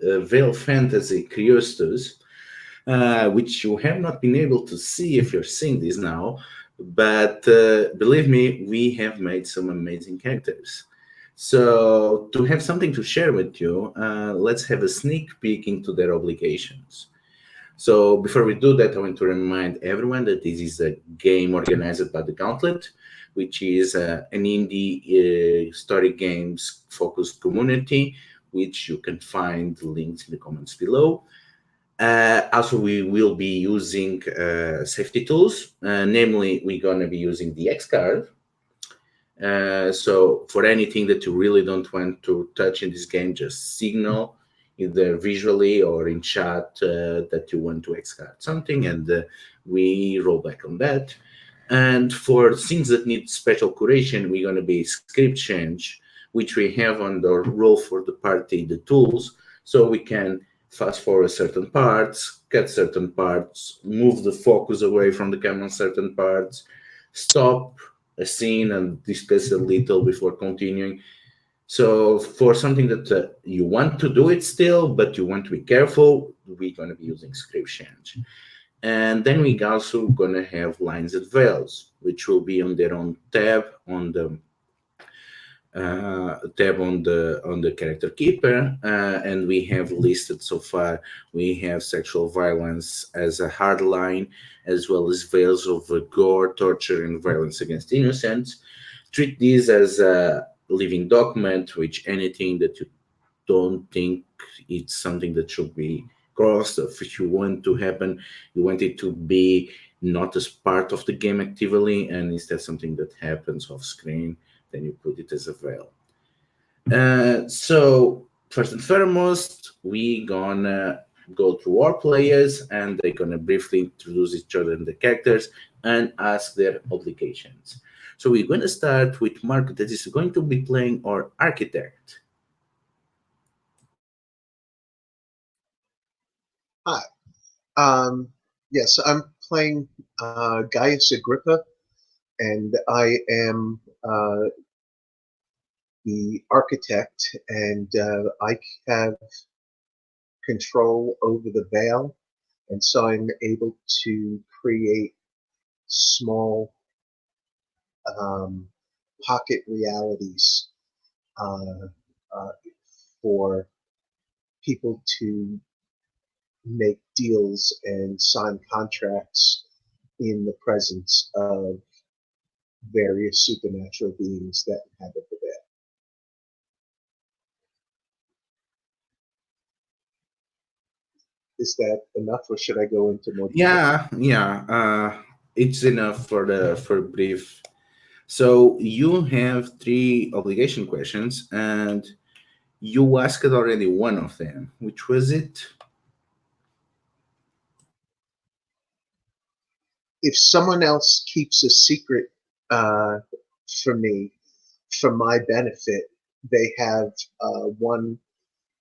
Veil Fantasy Kriusthos, which you have not been able to see if you're seeing this now, but believe me, we have made some amazing characters. So to have something to share with you, let's have a sneak peek into their obligations. So before we do that, I want to remind everyone that this is a game organized by the Gauntlet, which is an indie story games focused community, which you can find links in the comments below. Also, we will be using safety tools. Namely, we're going to be using the X card. So for anything that you really don't want to touch in this game, just signal either visually or in chat that you want to X card something, and we roll back on that. And for things that need special curation, we're going to be script change, which we have on the roll for the party, the tools, so we can fast forward certain parts, cut certain parts, move the focus away from the camera on certain parts, stop a scene and discuss a little before continuing. So for something that you want to do it still, but you want to be careful, we're going to be using script change. And then we also going to have lines and veils, which will be on their own tab on the on the character keeper, and we have listed so far. We have sexual violence as a hard line, as well as veils of gore, torture, and violence against innocents. Treat this as a living document, which anything that you don't think it's something that should be crossed, or if you want to happen, you want it to be not as part of the game actively, and instead something that happens off screen, then you put it as a veil. So first and foremost, we gonna go through our players, and they're gonna briefly introduce each other and the characters and ask their obligations. So we're gonna start with Mark, that is going to be playing our architect. Hi. Yes, I'm playing Gaius Agrippa, and I am the architect, and I have control over the veil, and so I'm able to create small pocket realities for people to make deals and sign contracts in the presence of various supernatural beings that inhabit the veil. Is that enough, or should I go into more detail? Yeah. It's enough for brief. So you have 3 obligation questions, and you asked already one of them. Which was it? If someone else keeps a secret from me, for my benefit, they have one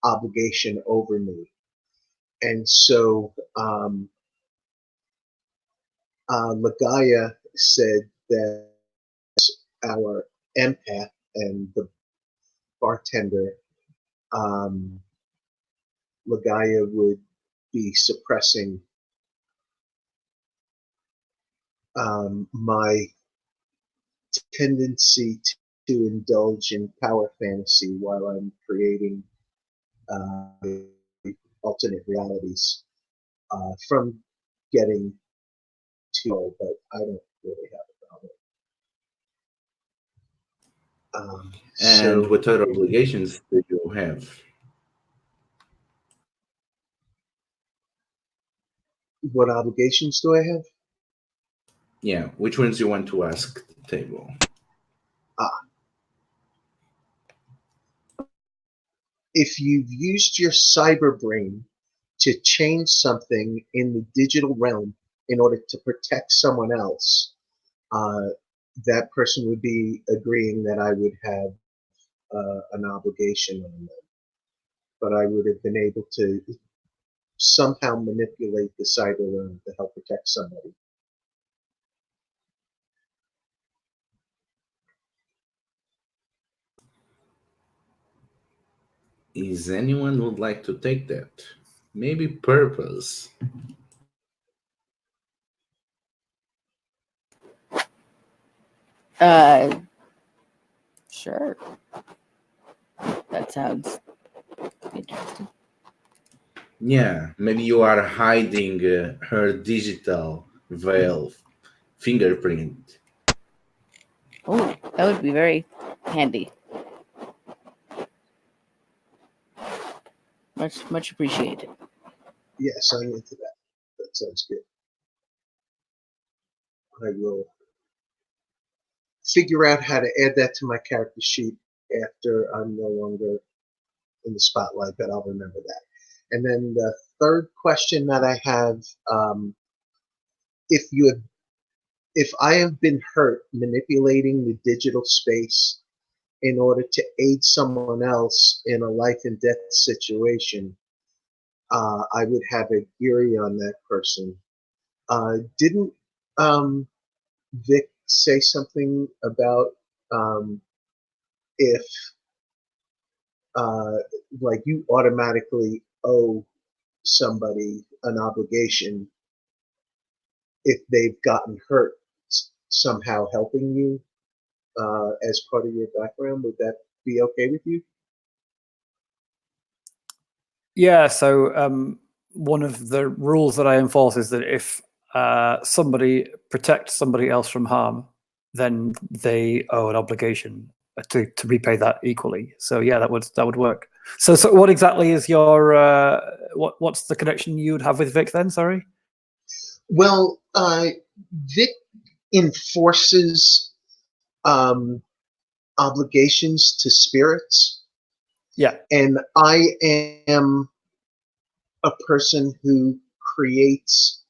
obligation over me. And so Lagaya said that our empath and the bartender, Lagaya would be suppressing my tendency to indulge in power fantasy while I'm creating alternate realities from getting too old, but I don't really have a problem. And what other obligations do you have? What obligations do I have? Yeah, which ones you want to ask the table? If you've used your cyber brain to change something in the digital realm in order to protect someone else, that person would be agreeing that I would have an obligation on them. But I would have been able to somehow manipulate the cyber realm to help protect somebody. Is anyone would like to take that? Maybe purpose. Sure. That sounds interesting. Yeah, maybe you are hiding her digital veil fingerprint. Oh, that would be very handy. Much appreciated. Yes, I'm into that. That sounds good. I will figure out how to add that to my character sheet after I'm no longer in the spotlight, but I'll remember that. And then the third question that I have, um, if you have, if I have been hurt manipulating the digital space in order to aid someone else in a life and death situation, I would have a Geary on that person. Didn't Vic say something about if uh, like you automatically owe somebody an obligation if they've gotten hurt somehow helping you as part of your background? Would that be okay with you? Yeah, so one of the rules that I enforce is that if somebody protects somebody else from harm, then they owe an obligation to repay that equally. So yeah, that would work. So what exactly is your what's the connection you would have with Vic then? Sorry. Well, Vic enforces um, obligations to spirits, Yeah. and I am a person who creates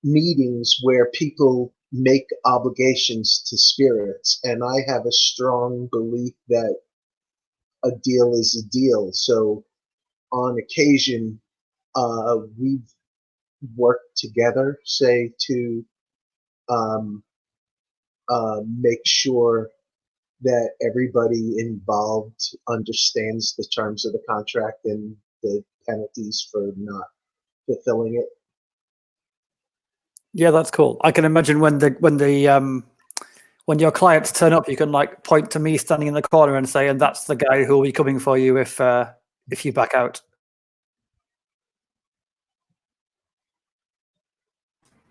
meetings where people make obligations to spirits, and I have a strong belief that a deal is a deal. So on occasion, we've worked together, say, to um, make sure that everybody involved understands the terms of the contract and the penalties for not fulfilling it. Yeah, that's cool. I can imagine when your clients turn up, you can like point to me standing in the corner and say, "And that's the guy who will be coming for you if you back out."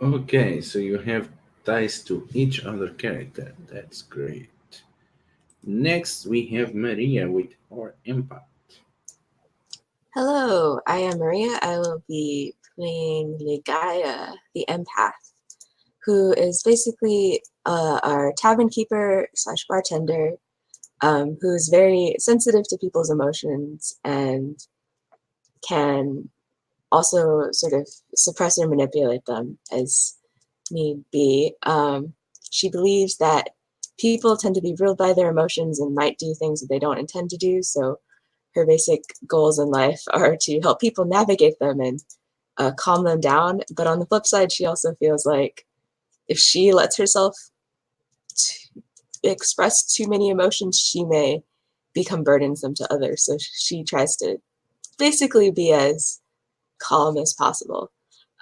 Okay, so you have ties to each other character. That's great. Next, we have Maria with our empath. Hello, I am Maria. I will be playing Ligaya, the empath, who is basically our tavern keeper slash bartender, who is very sensitive to people's emotions and can also sort of suppress or manipulate them as need be. She believes that people tend to be ruled by their emotions and might do things that they don't intend to do, so her basic goals in life are to help people navigate them and calm them down. But on the flip side, she also feels like if she lets herself express too many emotions, she may become burdensome to others. So she tries to basically be as calm as possible.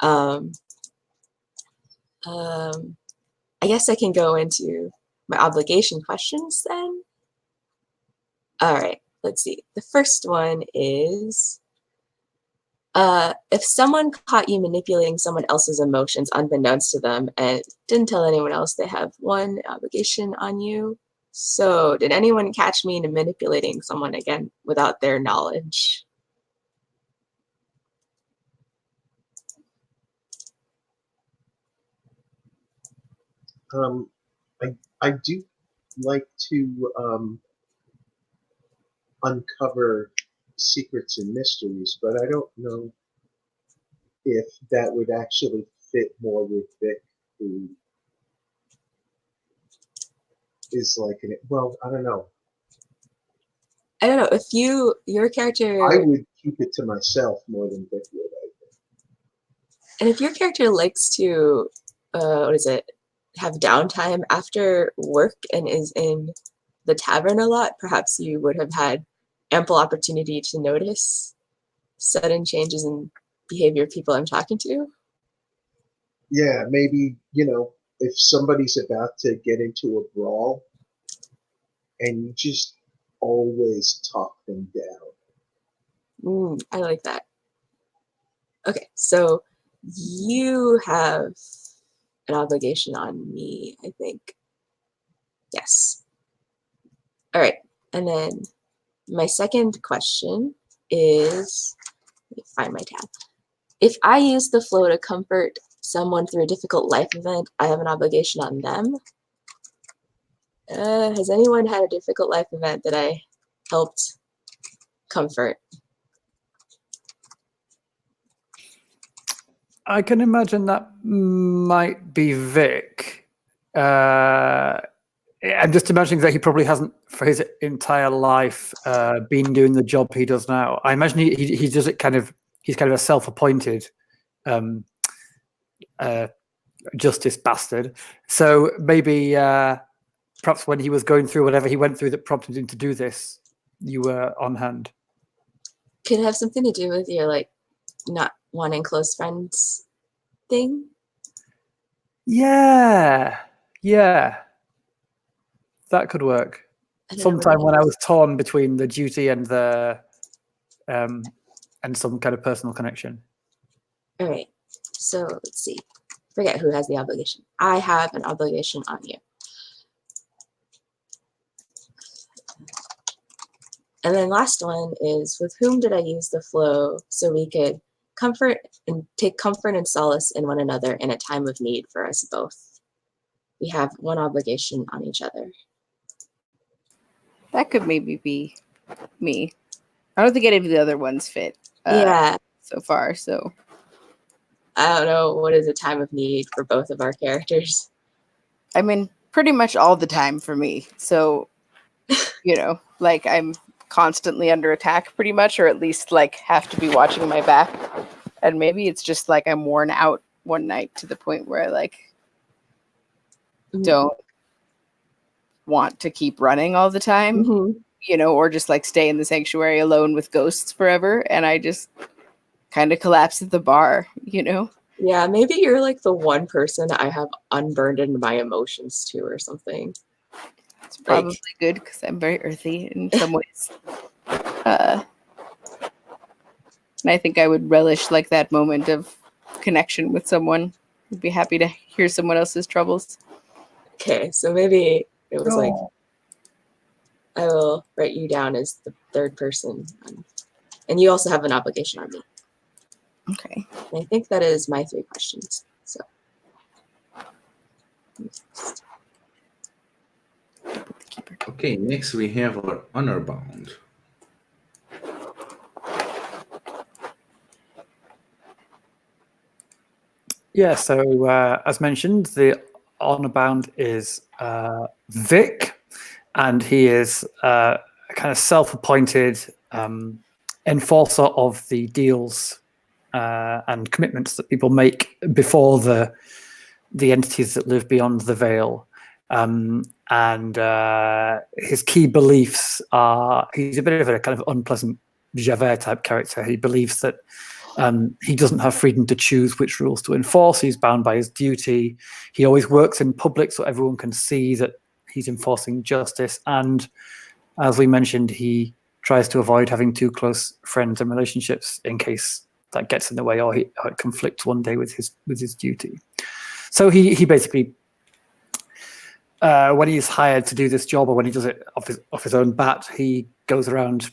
Um, um, I guess I can go into my obligation questions then. All right, let's see. The first one is, if someone caught you manipulating someone else's emotions unbeknownst to them and didn't tell anyone else, they have one obligation on you. So did anyone catch me in manipulating someone again without their knowledge? Um, I do like to uncover secrets and mysteries, but I don't know if that would actually fit more with Vic, who is like an, well, I don't know. I don't know, if your character, I would keep it to myself more than Vic would. and if your character likes to, what is it, have downtime after work and is in the tavern a lot, perhaps you would have had ample opportunity to notice sudden changes in behavior of people I'm talking to. Yeah, maybe, if somebody's about to get into a brawl and you just always talk them down. I like that. Okay, so you have an obligation on me, I think. Yes. All right, and then my second question is, let me find my tab. If I use the flow to comfort someone through a difficult life event, I have an obligation on them. Has anyone had a difficult life event that I helped comfort? I can imagine that might be Vic. I'm just imagining that he probably hasn't, for his entire life, been doing the job he does now. I imagine he does it he's kind of a self-appointed justice bastard. So maybe perhaps when he was going through whatever he went through that prompted him to do this, you were on hand. Could it have something to do with your not wanting close friends thing? Yeah. That could work. Sometime when I was torn between the duty and the and some kind of personal connection. All right. So let's see. Forget who has the obligation. I have an obligation on you. And then last one is, with whom did I use the flow so we could take comfort and solace in one another in a time of need for us both? We have one obligation on each other. That could maybe be me. I don't think any of the other ones fit. Yeah. So far, so I don't know what is a time of need for both of our characters. I mean, pretty much all the time for me. So, I'm constantly under attack pretty much, or at least have to be watching my back. And maybe it's just I'm worn out one night to the point where I don't want to keep running all the time, or just stay in the sanctuary alone with ghosts forever. And I just kind of collapse at the bar, Yeah, maybe you're the one person I have unburdened my emotions to or something. It's probably good because I'm very earthy in some ways. And I think I would relish that moment of connection with someone. I'd be happy to hear someone else's troubles. Okay, so maybe it was I will write you down as the third person. And you also have an obligation on me. Okay. And I think that is my 3 questions. So. Okay, next we have our honor bound. Yeah, so as mentioned, the honor bound is Vic, and he is a kind of self-appointed enforcer of the deals and commitments that people make before the entities that live beyond the veil. And his key beliefs are, he's a bit of a kind of unpleasant Javert type character. He believes that he doesn't have freedom to choose which rules to enforce. He's bound by his duty. He always works in public so everyone can see that he's enforcing justice. And as we mentioned, he tries to avoid having too close friends and relationships in case that gets in the way or it conflicts one day with his duty. So he basically, when he's hired to do this job or when he does it off his own bat, he goes around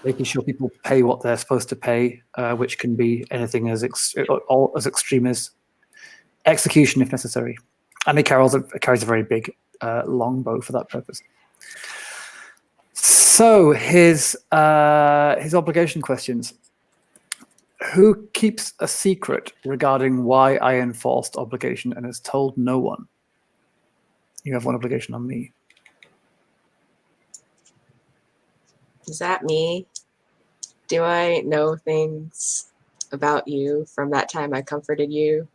making sure people pay what they're supposed to pay, which can be anything as extreme as execution if necessary. And he carries a very big longbow for that purpose. So his obligation questions. Who keeps a secret regarding why I enforced obligation and has told no one? You have one obligation on me. Is that me? Do I know things about you from that time I comforted you?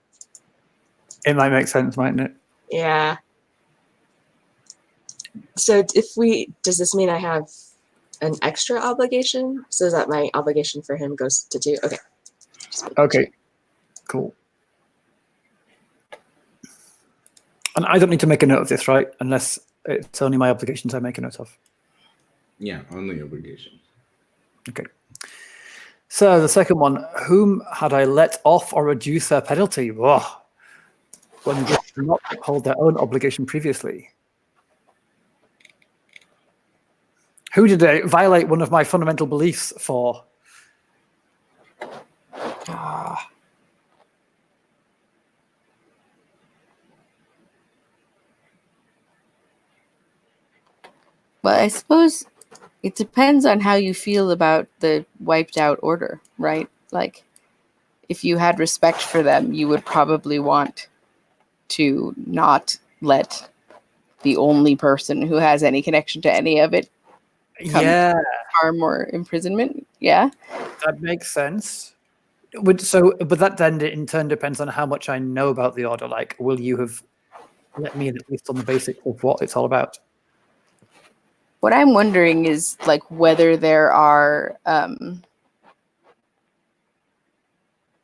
It might make sense, mightn't it? Yeah. So does this mean I have an extra obligation so that my obligation for him goes to 2. Okay. Okay, cool. And I don't need to make a note of this, right? Unless it's only my obligations I make a note of. Yeah, only obligations. Okay. So the second one, whom had I let off or reduce their penalty? Whoa. When they did not uphold their own obligation previously. Who did I violate one of my fundamental beliefs for? Ah. Well, I suppose it depends on how you feel about the wiped out order, right? Like, if you had respect for them, you would probably want to not let the only person who has any connection to any of it come Yeah, to harm or imprisonment. Yeah. that makes sense. But that then in turn depends on how much I know about the order. Like, will you have let me in at least on the basics of what it's all about? What I'm wondering is like whether there are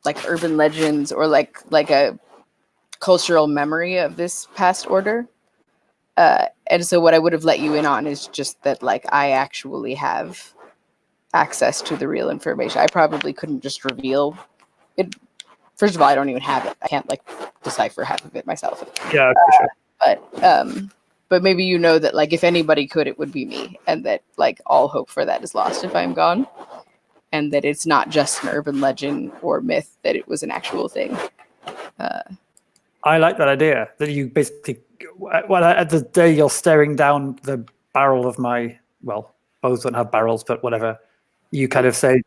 like urban legends or like a cultural memory of this past order. And so what I would have let you in on is just that like I actually have access to the real information. I probably couldn't just reveal it. First of all, I don't even have it. I can't like decipher half of it myself. Yeah, for sure. But maybe you know that like if anybody could, it would be me, and that like all hope for that is lost if I'm gone, and that it's not just an urban legend or myth, that it was an actual thing. I like that idea that you basically, at the day you're staring down the barrel of my, well, both don't have barrels, but whatever, you kind of say,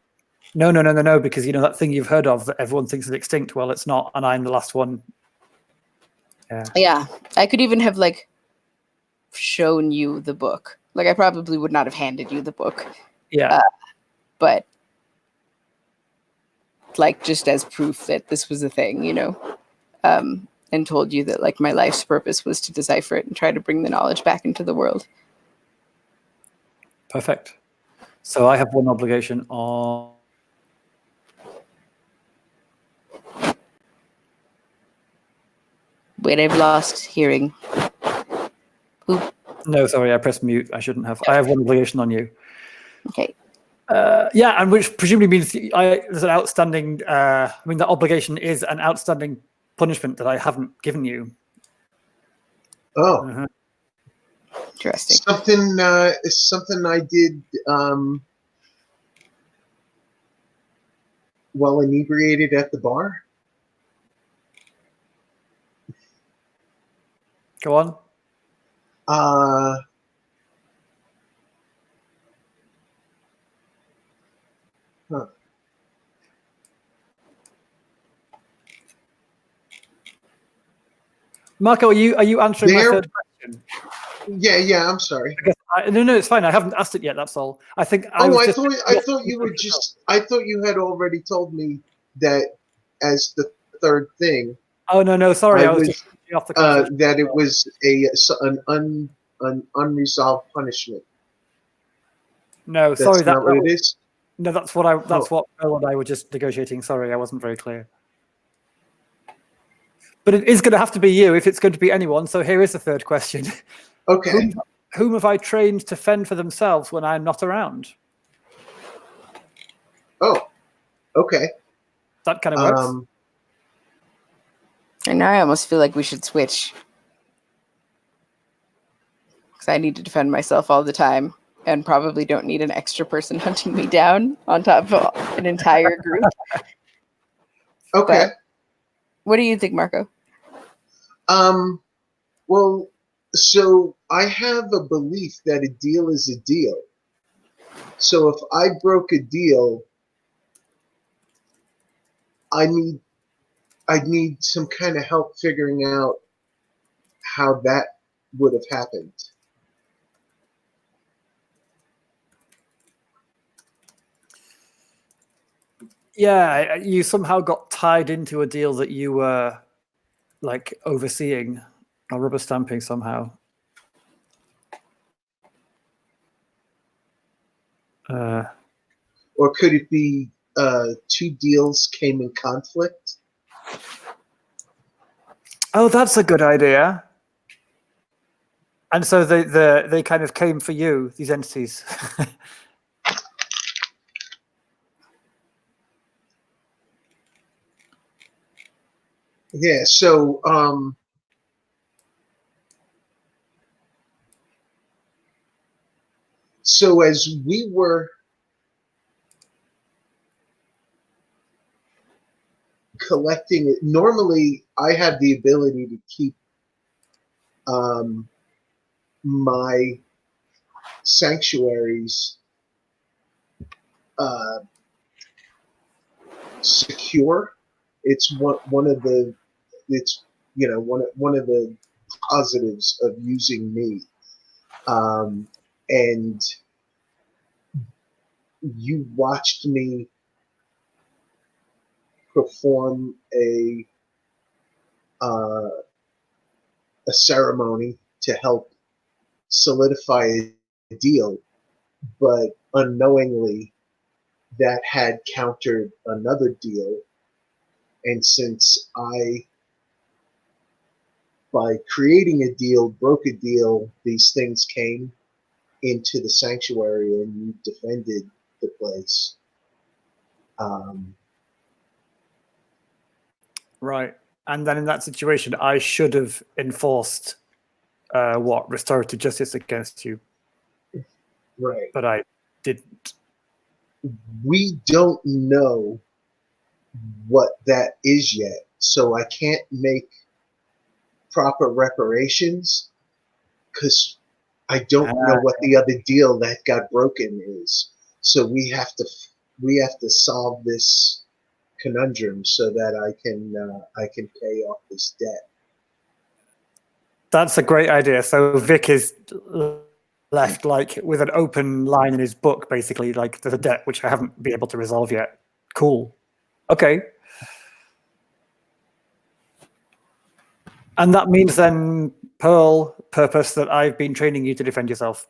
no, because you know that thing you've heard of that everyone thinks is extinct. Well, it's not, and I'm the last one. Yeah, I could even have like shown you the book. Like I probably would not have handed you the book. Yeah. But like just as proof that this was a thing, you know, and told you that like my life's purpose was to decipher it and try to bring the knowledge back into the world. Perfect. So I have one obligation on. Wait, I've lost hearing. Oop. No, sorry, I pressed mute. I shouldn't have. I have one obligation on you. Okay. Yeah, and which presumably means there's an outstanding. I mean, the obligation is an outstanding punishment that I haven't given you. Oh, Interesting. something I did while inebriated at the bar. Go on. Marco, are you answering my third question? Yeah. I'm sorry. No, it's fine. I haven't asked it yet. That's all. I think. I thought you were just. I thought you had already told me that as the third thing. Oh no! Sorry, I was just off the conversation. That it was an unresolved punishment. No, That's sorry, not what it is. No, that's what Bill and I were just negotiating. Sorry, I wasn't very clear. But it is going to have to be you if it's going to be anyone. So here is the third question. Okay. Whom have I trained to fend for themselves when I'm not around? Oh, okay. That kind of works. And now I almost feel like we should switch. Because I need to defend myself all the time and probably don't need an extra person hunting me down on top of an entire group. Okay. But what do you think, Marco? Well, so I have a belief that a deal is a deal. So if I broke a deal, I'd need some kind of help figuring out how that would have happened. Yeah, you somehow got tied into a deal that you were like overseeing or rubber stamping somehow. Or could it be two deals came in conflict? Oh, that's a good idea. And so they kind of came for you, these entities. Yeah, so as we were collecting it, normally I have the ability to keep my sanctuaries secure. It's one of the one of the positives of using me. And you watched me perform a ceremony to help solidify a deal, but unknowingly that had countered another deal. And since by creating a deal, broke a deal, these things came into the sanctuary and you defended the place. Right. And then in that situation, I should have enforced restorative justice against you. Right. But I didn't. We don't know what that is yet, so I can't make proper reparations because I don't know what the other deal that got broken is. So we have to solve this conundrum so that I can pay off this debt. That's a great idea. So Vic is left like with an open line in his book, basically, like there's a debt which I haven't been able to resolve yet. Cool. Okay. And that means then, Pearl, purpose that I've been training you to defend yourself.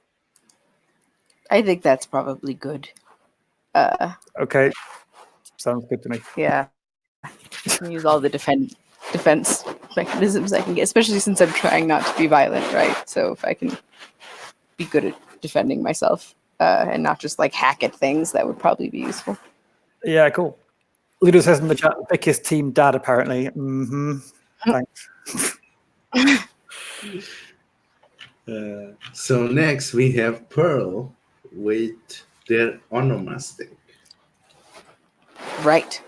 I think that's probably good. Okay. Sounds good to me. Yeah. I can use all the defense mechanisms I can get, especially since I'm trying not to be violent, right? So if I can be good at defending myself and not just like hack at things, that would probably be useful. Yeah, cool. Ludo says in the chat, Vic is team dad, apparently. Mm-hmm. Thanks. So next we have Pearl with their onomastic. Right.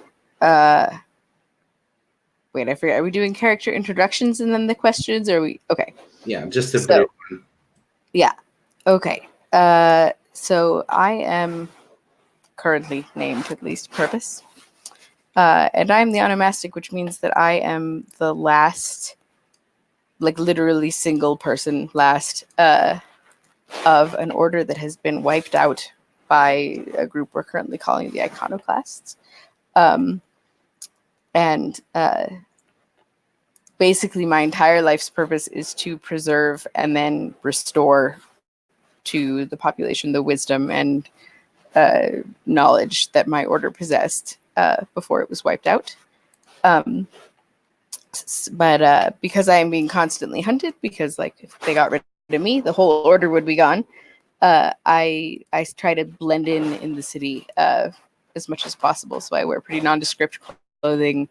Wait, I forget. Are we doing character introductions and then the questions? Or are we okay? Yeah, just a brief one. Yeah. Okay. So I am currently named, at least, Purpose. And I'm the onomastic, which means that I am the last, like literally single person last of an order that has been wiped out by a group we're currently calling the Iconoclasts. And basically my entire life's purpose is to preserve and then restore to the population the wisdom and knowledge that my order possessed before it was wiped out. But because I am being constantly hunted, because like if they got rid of me, the whole order would be gone. I try to blend in the city as much as possible. So I wear pretty nondescript clothing,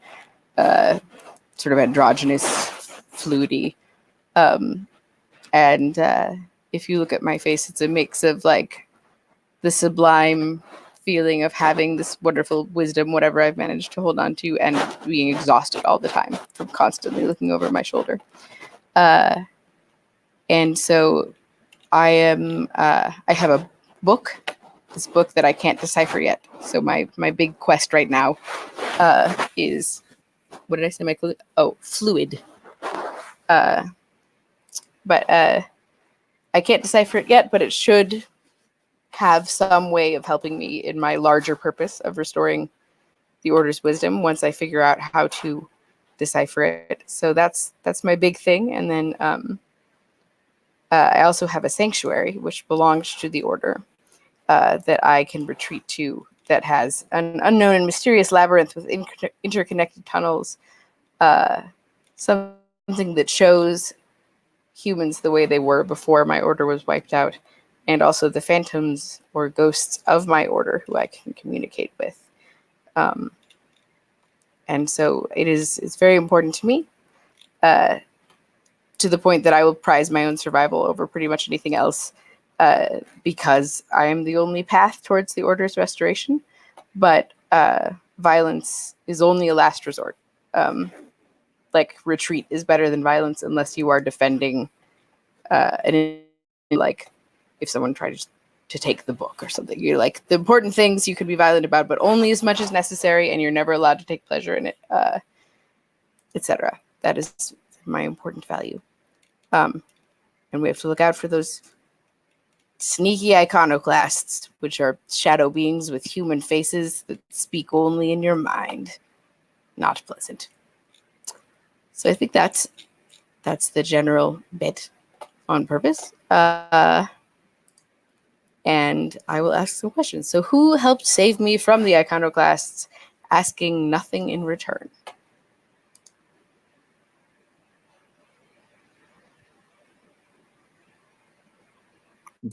sort of androgynous, fluidy. And if you look at my face, it's a mix of like the sublime feeling of having this wonderful wisdom, whatever I've managed to hold on to, and being exhausted all the time from constantly looking over my shoulder. And so I am, I have a book, this book that I can't decipher yet. So my big quest right now is, what did I say? Fluid. But I can't decipher it yet, but it should have some way of helping me in my larger purpose of restoring the order's wisdom once I figure out how to decipher it. So that's my big thing. And then I also have a sanctuary, which belongs to the order. that I can retreat to that has an unknown and mysterious labyrinth with interconnected tunnels, something that shows humans the way they were before my order was wiped out, and also the phantoms or ghosts of my order who I can communicate with. And so it's very important to me, to the point that I will prize my own survival over pretty much anything else, because I am the only path towards the order's restoration. But violence is only a last resort. Like, retreat is better than violence unless you are defending like if someone tried to take the book or something. You're like, the important things you could be violent about, but only as much as necessary, and you're never allowed to take pleasure in it, etc. That is my important value. And we have to look out for those sneaky iconoclasts, which are shadow beings with human faces that speak only in your mind. Not pleasant. So I think that's the general bit on purpose. And I will ask some questions. So who helped save me from the iconoclasts, asking nothing in return?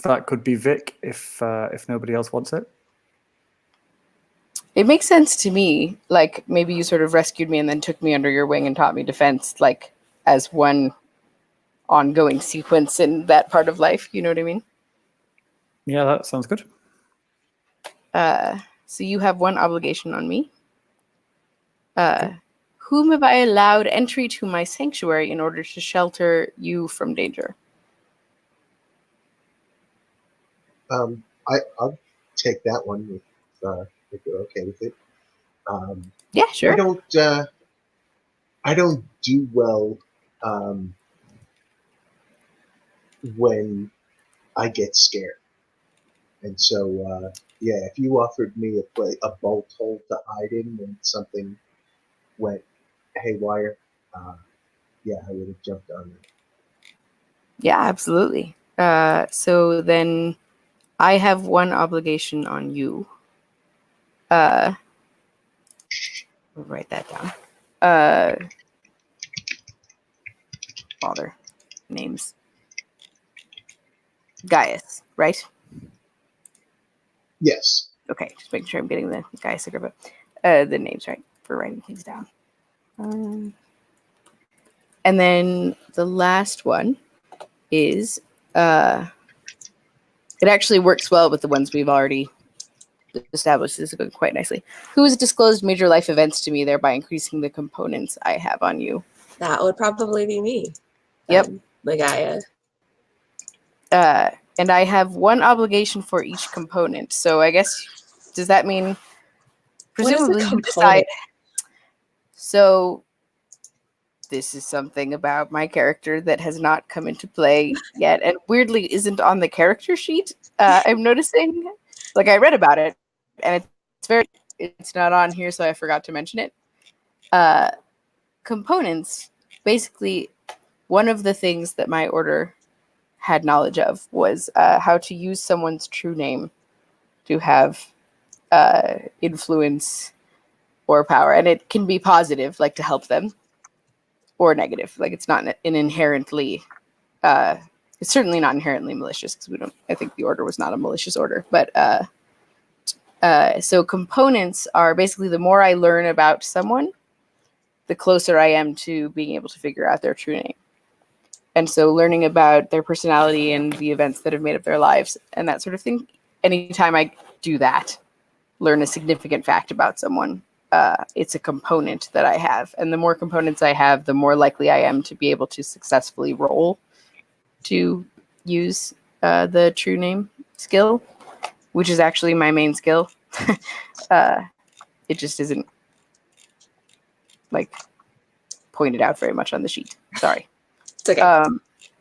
That could be Vic if nobody else wants it. It makes sense to me. Like, maybe you sort of rescued me and then took me under your wing and taught me defense, like, as one ongoing sequence in that part of life. You know what I mean? Yeah, that sounds good. So you have one obligation on me. Whom have I allowed entry to my sanctuary in order to shelter you from danger? I'll take that one if you're okay with it. Yeah, sure. I don't do well when I get scared, and so yeah, if you offered me a bolt hole to hide in when something went haywire, yeah, I would have jumped on it. Yeah, absolutely. So then I have one obligation on you. We'll write that down. Father. Names. Gaius, right? Yes. Okay, just making sure I'm getting the Gaius Agrippa. The names right for writing things down. And then the last one is it actually works well with the ones we've already established. This is going quite nicely. Who has disclosed major life events to me, thereby increasing the components I have on you? That would probably be me. Yep. Ligaya. And I have one obligation for each component. So I guess, does that mean presumably you decide? So this is something about my character that has not come into play yet, and weirdly isn't on the character sheet. I'm noticing, like, I read about it, and it's not on here, so I forgot to mention it. Components, basically, one of the things that my order had knowledge of was how to use someone's true name to have influence or power, and it can be positive, like to help them, or negative, like it's not an inherently it's certainly not inherently malicious, because I think the order was not a malicious order. But so components are basically, the more I learn about someone, the closer I am to being able to figure out their true name. And so learning about their personality and the events that have made up their lives and that sort of thing, anytime I do that, learn a significant fact about someone, it's a component that I have. And the more components I have, the more likely I am to be able to successfully roll to use the true name skill, which is actually my main skill. It just isn't, like, pointed out very much on the sheet. Sorry. It's okay.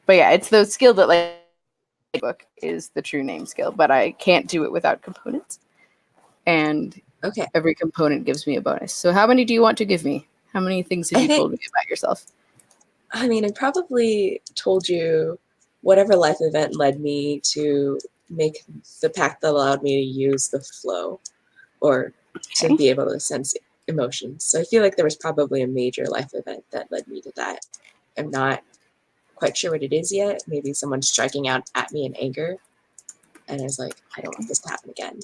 But yeah, it's the skill that, like, book is the true name skill, but I can't do it without components. And Okay. every component gives me a bonus. So how many do you want to give me? How many things have you told me about yourself? I mean, I probably told you whatever life event led me to make the pact that allowed me to use the flow or to Okay. be able to sense emotions. So I feel like there was probably a major life event that led me to that. I'm not quite sure what it is yet. Maybe someone's striking out at me in anger. And I was like, I don't want this to happen again.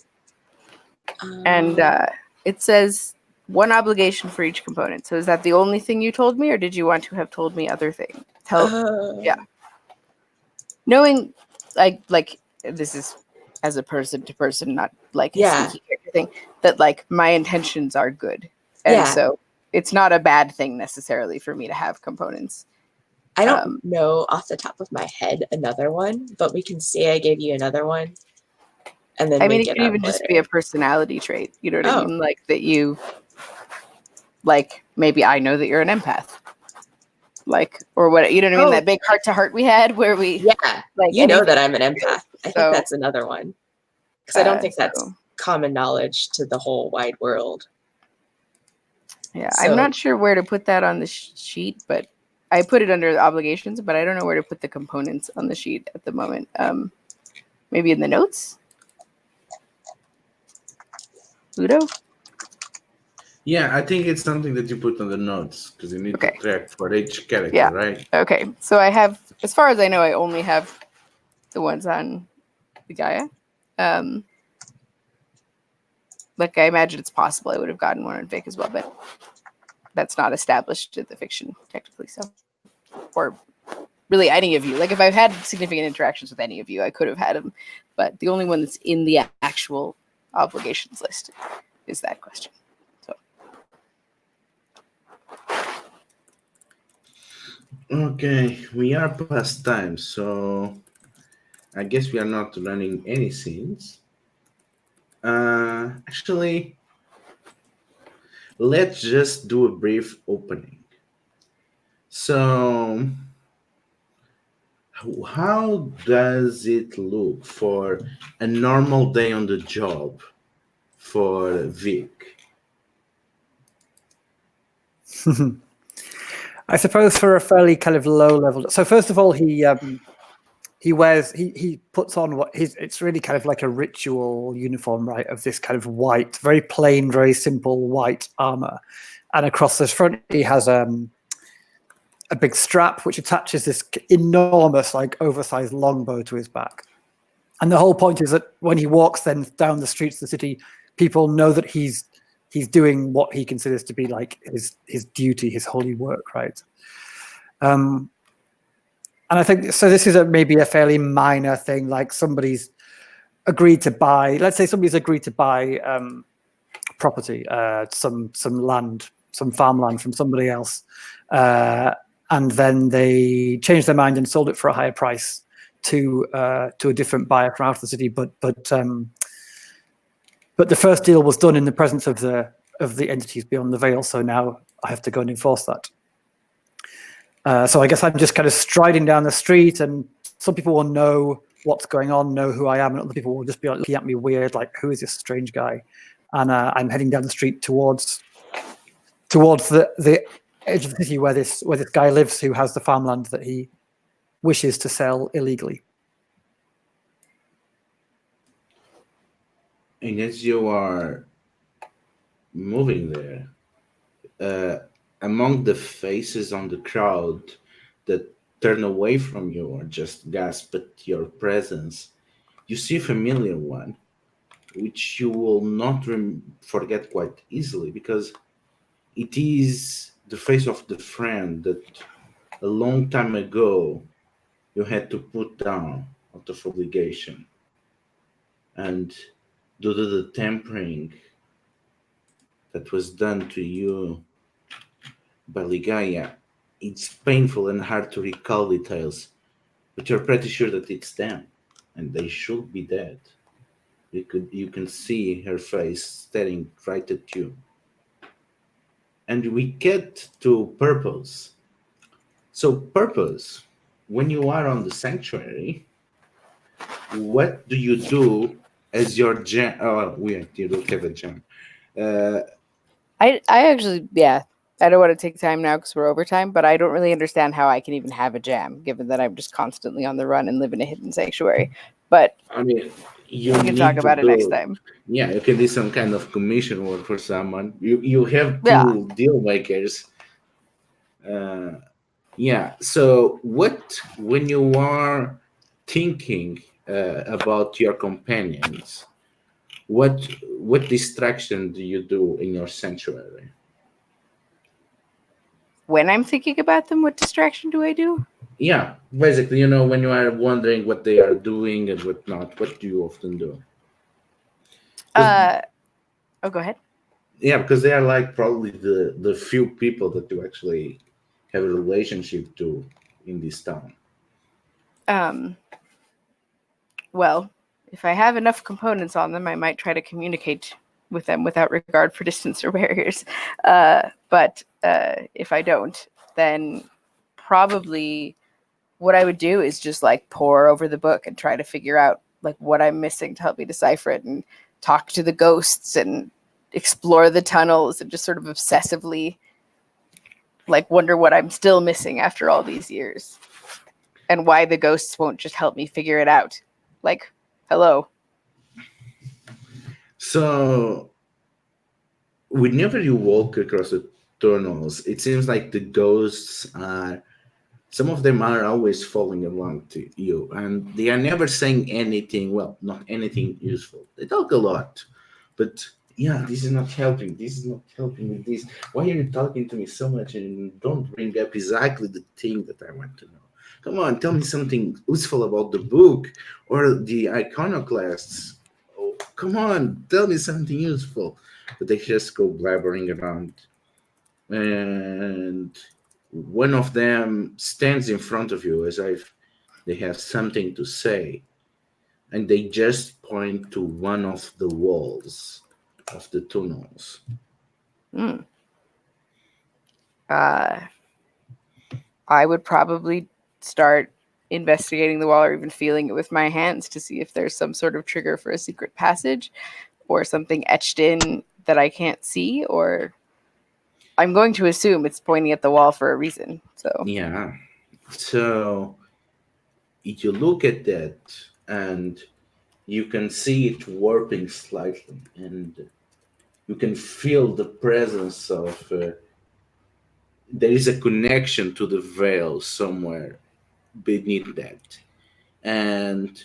And it says 1 obligation for each component. So is that the only thing you told me, or did you want to have told me other things? Yeah. Knowing, like this is as a person to person, not like a sneaky character thing, that like my intentions are good. And so it's not a bad thing necessarily for me to have components. I don't know off the top of my head another one, but we can say I gave you another one. And then I mean, make it could even just be a personality trait. You know what I mean? Like that you, like maybe I know that you're an empath. Like, or what, you know what I mean? That big heart to heart we had where we, like, you know that I'm an empath. I think that's another one. Because I don't think that's common knowledge to the whole wide world. Yeah, so, I'm not sure where to put that on the sheet, but I put it under the obligations, but I don't know where to put the components on the sheet at the moment. Maybe in the notes? Ludo? Yeah, I think it's something that you put on the notes because you need to track for each character, right? Okay, so I have, as far as I know, I only have the ones on the Gaia. Like I imagine it's possible I would have gotten one on Vic as well, but that's not established in the fiction technically. So, or really any of you. Like if I've had significant interactions with any of you, I could have had them, but the only one that's in the actual obligations list is that question. So. Okay, we are past time, so I guess we are not running any scenes. Actually, let's just do a brief opening. So, how does it look for a normal day on the job for Vic? I suppose for a fairly kind of low level. So first of all, he puts on it's really kind of like a ritual uniform, right? Of this kind of white, very plain, very simple white armor, and across the front he has a big strap which attaches this enormous, like oversized longbow to his back. And the whole point is that when he walks then down the streets of the city, people know that he's doing what he considers to be like his duty, his holy work, right? And I think so. This is maybe a fairly minor thing, like somebody's agreed to buy. Let's say somebody's agreed to buy property, some land, some farmland from somebody else, and then they changed their mind and sold it for a higher price to a different buyer from out of the city. But the first deal was done in the presence of the entities beyond the veil. So now I have to go and enforce that. So I guess I'm just kind of striding down the street, and some people will know what's going on, know who I am, and other people will just be like looking at me weird, like, who is this strange guy? And I'm heading down the street towards the edge of the city where this guy lives, who has the farmland that he wishes to sell illegally. And as you are moving there, among the faces on the crowd that turn away from you or just gasp at your presence, you see a familiar one, which you will not forget quite easily, because it is the face of the friend that a long time ago you had to put down out of obligation. And due to the tampering that was done to you by Ligaya, it's painful and hard to recall details, but you're pretty sure that it's them, and they should be dead. You can see her face staring right at you. And we get to Purpose. So Purpose, when you are on the sanctuary, what do you do as your jam? Oh, you don't have a jam. I actually, I don't want to take time now because we're overtime, but I don't really understand how I can even have a jam, given that I'm just constantly on the run and live in a hidden sanctuary. But I mean, you we can talk need to about it next do. time. Yeah, you can do some kind of commission work for someone. You have Yeah. two deal makers. Yeah. So when you are thinking about your companions, what distraction do you do in your sanctuary? When I'm thinking about them, what distraction do I do? Yeah, basically, when you are wondering what they are doing and what not, what do you often do? 'Cause- Oh, go ahead. yeah, because they are like probably the few people that you actually have a relationship to in this town. Well, if I have enough components on them, I might try to communicate with them without regard for distance or barriers. But if I don't, then probably what I would do is just like pore over the book and try to figure out like what I'm missing to help me decipher it, and talk to the ghosts and explore the tunnels and just sort of obsessively like wonder what I'm still missing after all these years, and why the ghosts won't just help me figure it out. Like, hello. So whenever you walk across the tunnels, it seems like the ghosts are. Some of them are always following along to you, and they are never saying anything. Well, not anything useful. They talk a lot, but yeah, this is not helping. This is not helping with this. Why are you talking to me so much and don't bring up exactly the thing that I want to know? Come on, tell me something useful about the book or the iconoclasts. Oh, come on, tell me something useful. But they just go blabbering around, and one of them stands in front of you as if they have something to say, and they just point to one of the walls of the tunnels. Hmm. I would probably start investigating the wall or even feeling it with my hands to see if there's some sort of trigger for a secret passage or something etched in that I can't see, or I'm going to assume it's pointing at the wall for a reason. So Yeah. So you look at that and you can see it warping slightly, and you can feel the presence of. There is a connection to the veil somewhere beneath that. And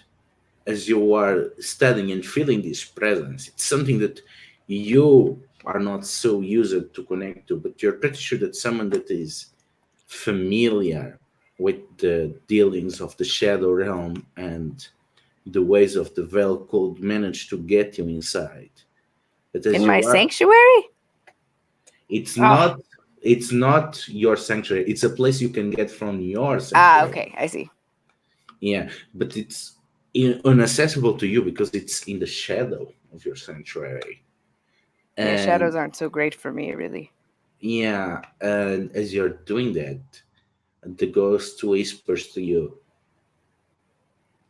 as you are studying and feeling this presence, it's something that you are not so used to connect to, but you're pretty sure that someone that is familiar with the dealings of the shadow realm and the ways of the veil could manage to get you inside. But as in my you are, sanctuary? it's Oh, not it's not your sanctuary. It's a place you can get from your sanctuary. okay. I see. Yeah, but it's inaccessible to you because it's in the shadow of your sanctuary. Yeah, And shadows aren't so great for me, really. yeah, and as you're doing that, the ghost whispers to you,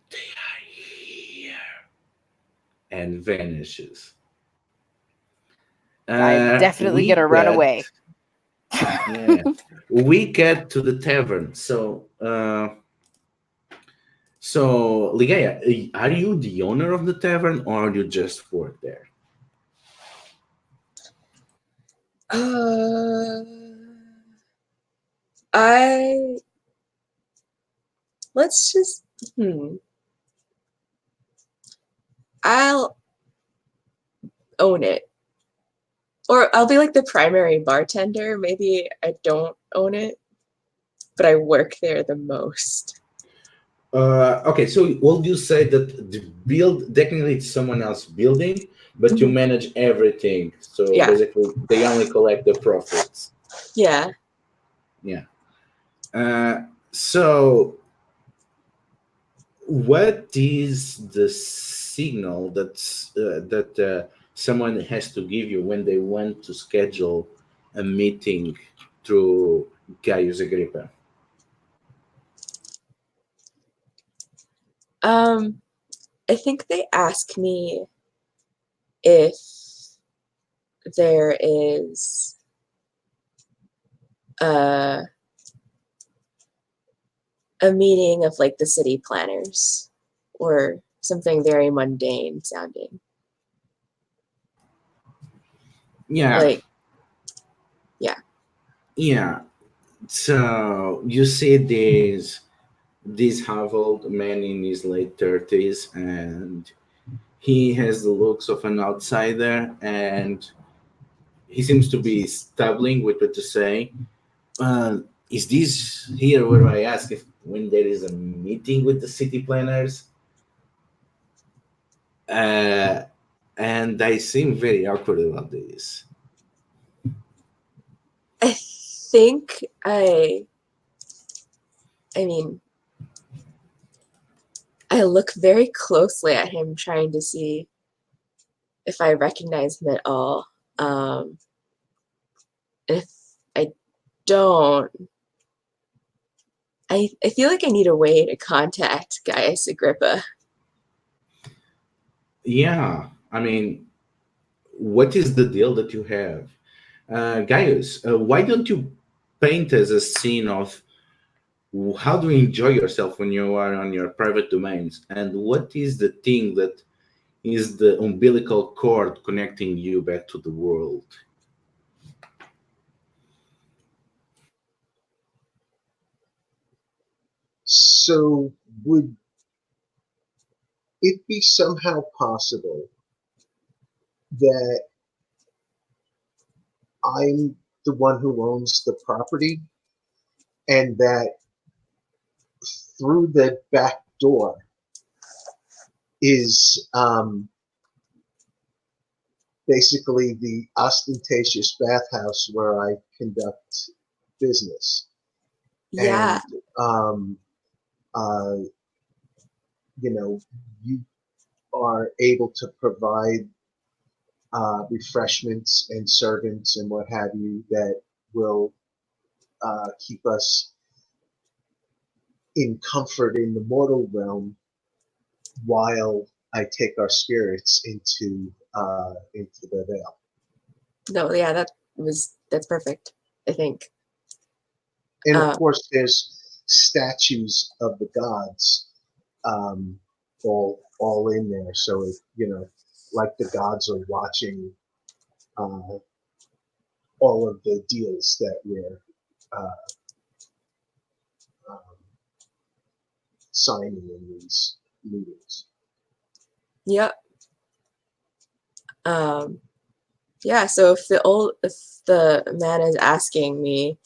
"They are here," and vanishes. I'm definitely We gonna run get, away. yeah, we get to the tavern. So Ligaya, are you the owner of the tavern or you just work there? Uh, I let's just I'll own it. Or I'll be like the primary bartender. Maybe I don't own it, but I work there the most. Okay, so will you say that the build technically it's someone else building, but you manage everything? So Yeah. basically, they only collect the profits. Yeah. Yeah. So what is the signal that someone has to give you when they want to schedule a meeting through Gaius Agrippa? I think they ask me if there is uh, a meeting of like the city planners or something very mundane sounding. Yeah. Like, yeah. Yeah. So you see this Harold, man in his late 30s, and he has the looks of an outsider, and he seems to be stumbling with what to say. Is this here where I ask if when there is a meeting with the city planners? Uh, and I seem very awkward about this. I think I mean, I look very closely at him, trying to see if I recognize him at all. If I don't, I feel like I need a way to contact Gaius Agrippa. Yeah, I mean, what is the deal that you have? Gaius, why don't you paint us a scene of how do you enjoy yourself when you are on your private domains? And what is the thing that is the umbilical cord connecting you back to the world? So would it be somehow possible that I'm the one who owns the property and that through the back door is basically the ostentatious bathhouse where I conduct business? Yeah, And uh, you know, you are able to provide refreshments and servants and what have you that will keep us in comfort in the mortal realm while I take our spirits into the veil. no, yeah, that's perfect, I think. And of course, there's statues of the gods um, all in there. So it, like the gods are watching all of the deals that we're uh, um, signing in these meetings. Yep. Yeah, so if the man is asking me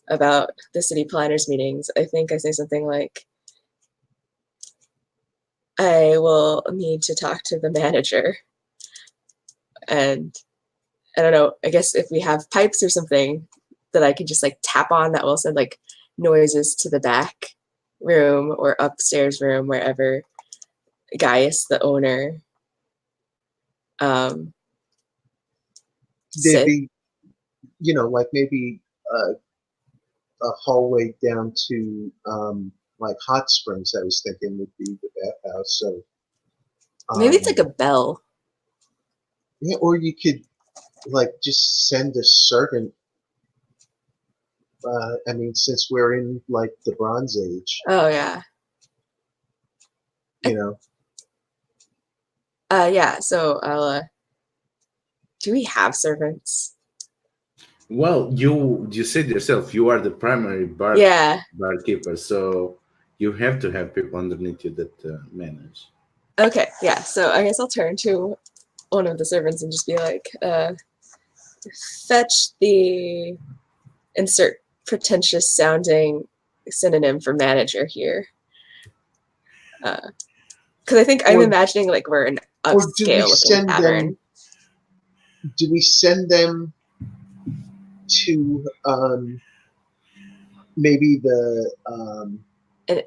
about the city planners meetings, I think I say something like, I will need to talk to the manager. And I don't know, I guess if we have pipes or something that I can just like tap on that will send like noises to the back room or upstairs room, wherever Gaius, the owner, There'd sit. be, like maybe a hallway down to like hot springs. I was thinking would be the bathhouse. So Maybe it's like a bell. yeah, or you could like just send a servant. I mean, since we're in like the Bronze Age, Oh yeah. you know, Yeah, so I'll do we have servants? Well, you said yourself you are the primary Yeah. barkeeper, so you have to have people underneath you that manage. Okay, yeah. So I guess I'll turn to one of the servants and just be like, fetch the insert pretentious sounding synonym for manager here. Because I think I'm or imagining like we're an or do we upscale looking send tavern. them? Do we send them to maybe the An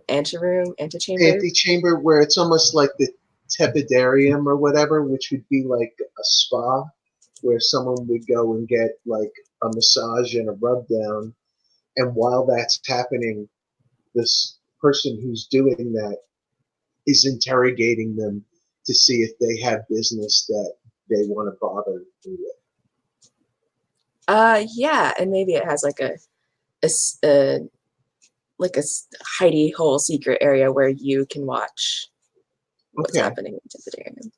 anteroom, antechamber. antechamber where it's almost like the tepidarium or whatever, which would be like a spa where someone would go and get like a massage and a rub down, and while that's happening, this person who's doing that is interrogating them to see if they have business that they want to bother me with. Yeah, and maybe it has like a like a hidey hole secret area where you can watch. what's Okay. happening in Tibetan.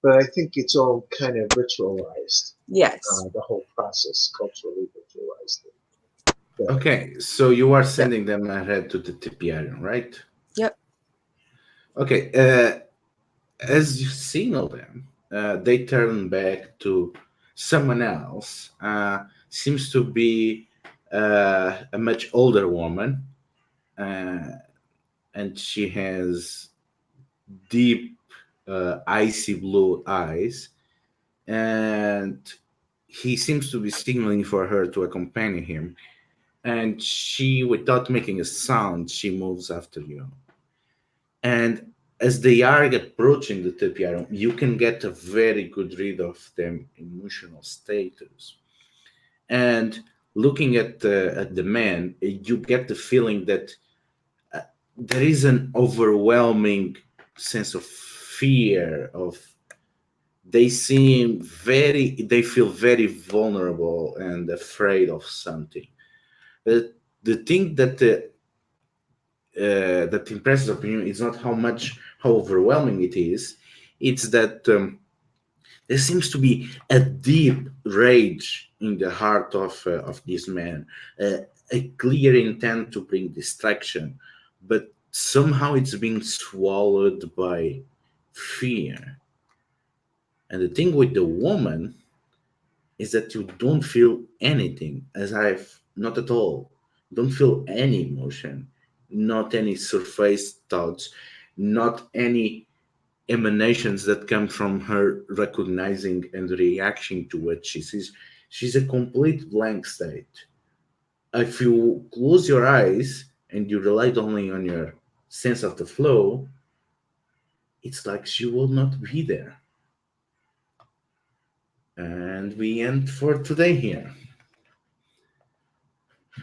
But I think it's all kind of ritualized. Yes. The whole process, culturally ritualized. But Okay, so you are sending them ahead to the Tipiarian, right? Yep. Okay, as you signal them, they turn back to someone else. Seems to be a much older woman, and she has deep, icy blue eyes, and he seems to be signaling for her to accompany him. And she, without making a sound, she moves after you. And as they are approaching the Tepiarum, you can get a very good read of their emotional status. And looking at the man, you get the feeling that uh, there is an overwhelming sense of fear. Of they feel very vulnerable and afraid of something. The thing that impresses upon you is not how overwhelming it is. It's that there seems to be a deep rage in the heart of this man, a clear intent to bring distraction, but somehow it's being swallowed by fear. And the thing with the woman is that you don't feel anything, as I've not at all. Don't feel any emotion, not any surface thoughts, not any emanations that come from her recognizing and reacting to what she sees. She's a complete blank state. If you close your eyes and you relied only on your sense of the flow, it's like she will not be there. And we end for today here.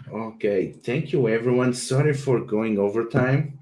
Okay, thank you everyone. Sorry for going overtime.